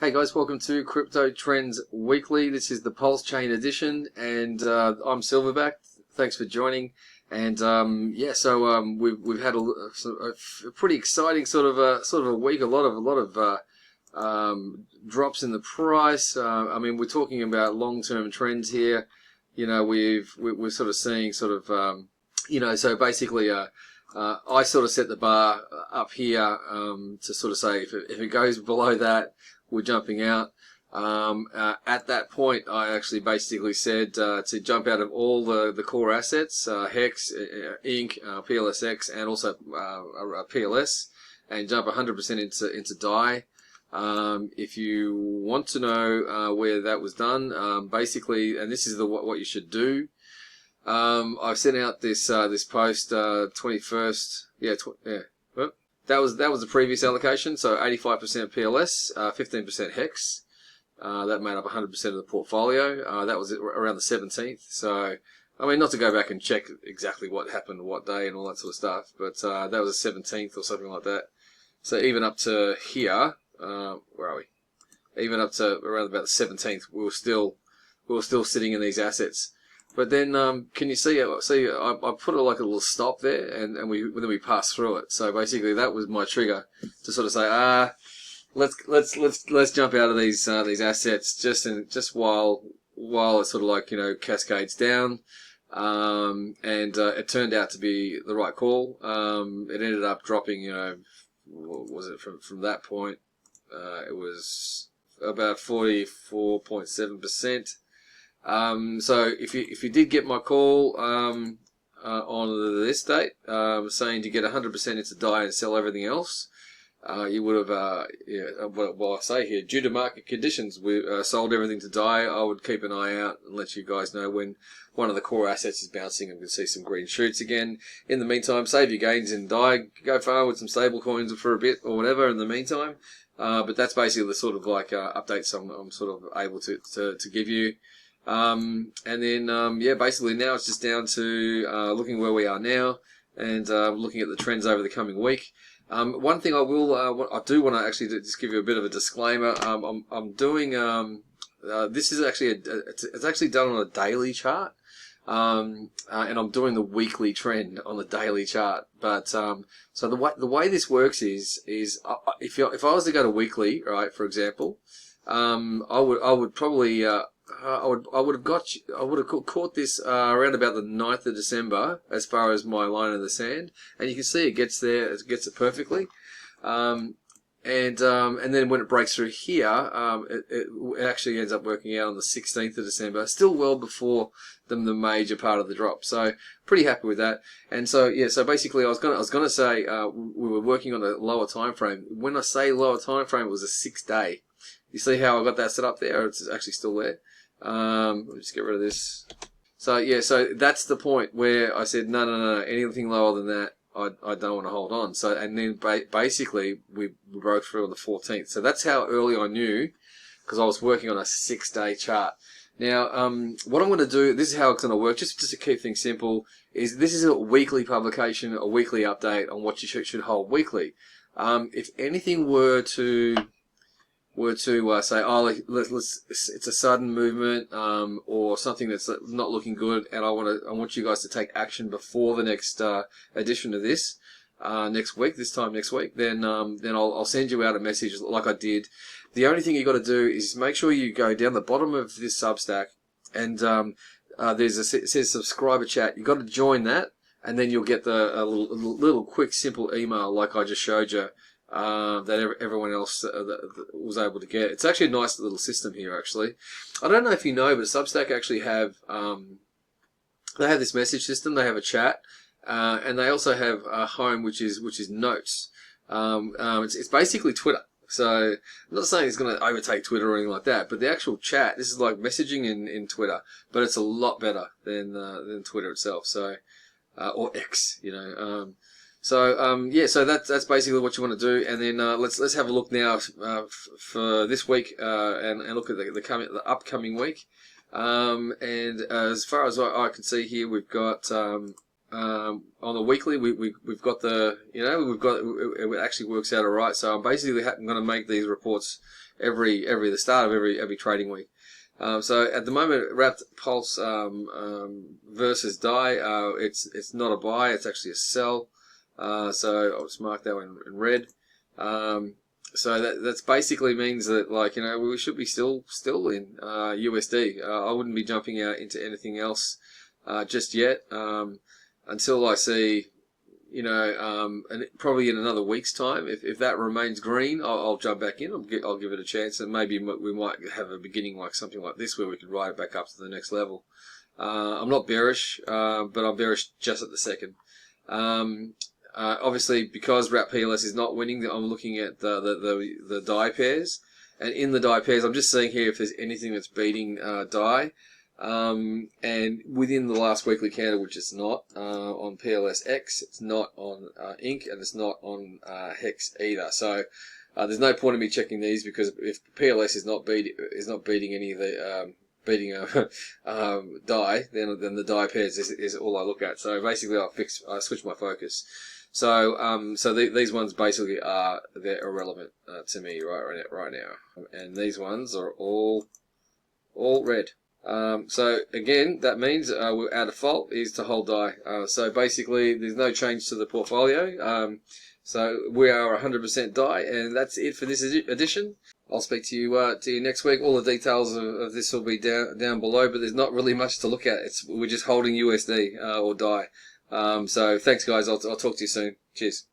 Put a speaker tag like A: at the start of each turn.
A: Hey guys, welcome to Crypto Trends Weekly. This is the PulseChain edition, and I'm Silverback. Thanks for joining. And we've had a pretty exciting sort of a week. A lot of drops in the price. I mean, we're talking about long-term trends here. You know, we're sort of seeing so basically. I sort of set the bar up here to sort of say if it goes below that, we're jumping out. At that point, I actually basically said to jump out of all the core assets, HEX, Inc, PLSX, and also PLS, and jump 100% into DAI. If you want to know where that was done, basically, and this is what you should do. I've sent out this post 21st. That was the previous allocation. So 85% PLS, 15% Hex. That made up 100% of the portfolio. That was around the 17th. So I mean, not to go back and check exactly what happened, what day, and all that sort of stuff, but that was the 17th or something like that. So even up to here, where are we? Even up to around about the 17th, we were still sitting in these assets. But then, can you see? See, I put like a little stop there, and then we passed through it. So basically, that was my trigger to sort of say, let's jump out of these assets just while it sort of like cascades down. It turned out to be the right call. It ended up dropping. What was it from that point? It was about 44.7%. So if you did get my call on this date, saying to get 100% into DAI and sell everything else, you would have well, I say here, due to market conditions, we sold everything to DAI. I would keep an eye out and let you guys know when one of the core assets is bouncing and we see some green shoots again. In the meantime, save your gains in DAI, go far with some stable coins for a bit or whatever in the meantime. But that's basically the sort of like updates I'm sort of able to give you. Basically now it's just down to looking where we are now and looking at the trends over the coming week. One thing I do want to actually just give you a bit of a disclaimer. I'm doing this is actually it's actually done on a daily chart, and I'm doing the weekly trend on the daily chart. But so the way this works is if I was to go to weekly, right, for example, I would probably I would have caught this around about the 9th of December as far as my line in the sand, and you can see it gets it perfectly. And then when it breaks through here, it actually ends up working out on the 16th of December, still well before the major part of the drop. So pretty happy with that. And so so basically I was gonna say we were working on a lower time frame. When I say lower time frame, it was a 6-day. You see how I got that set up there? It's actually still there. Let me just get rid of this. So so that's the point where I said no. Anything lower than that, I don't want to hold on. So and then basically we broke through on the 14th. So that's how early I knew, because I was working on a 6-day chart. Now, what I'm going to do, this is how it's going to work, just to keep things simple, is this is a weekly publication, a weekly update on what you should hold weekly. If anything were to say, it's a sudden movement, or something that's not looking good, and I want you guys to take action before the next edition of this next week, then I'll send you out a message like I did. The only thing you got to do is make sure you go down the bottom of this Substack, and it says subscriber chat. You got to join that, and then you'll get a little quick simple email like I just showed you. That everyone else was able to get. It's actually a nice little system here, actually. I don't know if you know, but Substack actually have they have this message system. They have a chat, and they also have a home, which is notes. It's basically Twitter. So I'm not saying it's going to overtake Twitter or anything like that, but the actual chat, this is like messaging in Twitter, but it's a lot better than Twitter itself. So or X, So that's basically what you want to do, and then let's have a look now for this week and look at the upcoming week. And as far as I can see here, we've got on the weekly, we've got the, it actually works out all right. So I'm basically going to make these reports the start of every trading week. So at the moment, wrapped pulse versus die, it's not a buy, it's actually a sell. So I'll just mark that one in red. So that's basically means that, like, we should be still in USD. I wouldn't be jumping out into anything else just yet, until I see, and probably in another week's time. If that remains green, I'll jump back in. I'll give it a chance, and maybe we might have a beginning like something like this where we can ride it back up to the next level. I'm not bearish, but I'm bearish just at the second. Obviously, because wrap PLS is not winning, I'm looking at the die pairs, and in the die pairs, I'm just seeing here if there's anything that's beating die. And within the last weekly candle, which it's not on PLSX, it's not on Inc, and it's not on Hex either. So there's no point in me checking these, because if PLS is not beating any of the die, then the die pairs is all I look at. So basically, I switch my focus. So these ones basically they're irrelevant to me right now, and these ones are all red. So again, that means our default is to hold die. So basically, there's no change to the portfolio. So we are 100% die, and that's it for this edition. I'll speak to you next week. All the details of this will be down below, but there's not really much to look at. We're just holding USD or die. So thanks, guys. I'll talk to you soon. Cheers.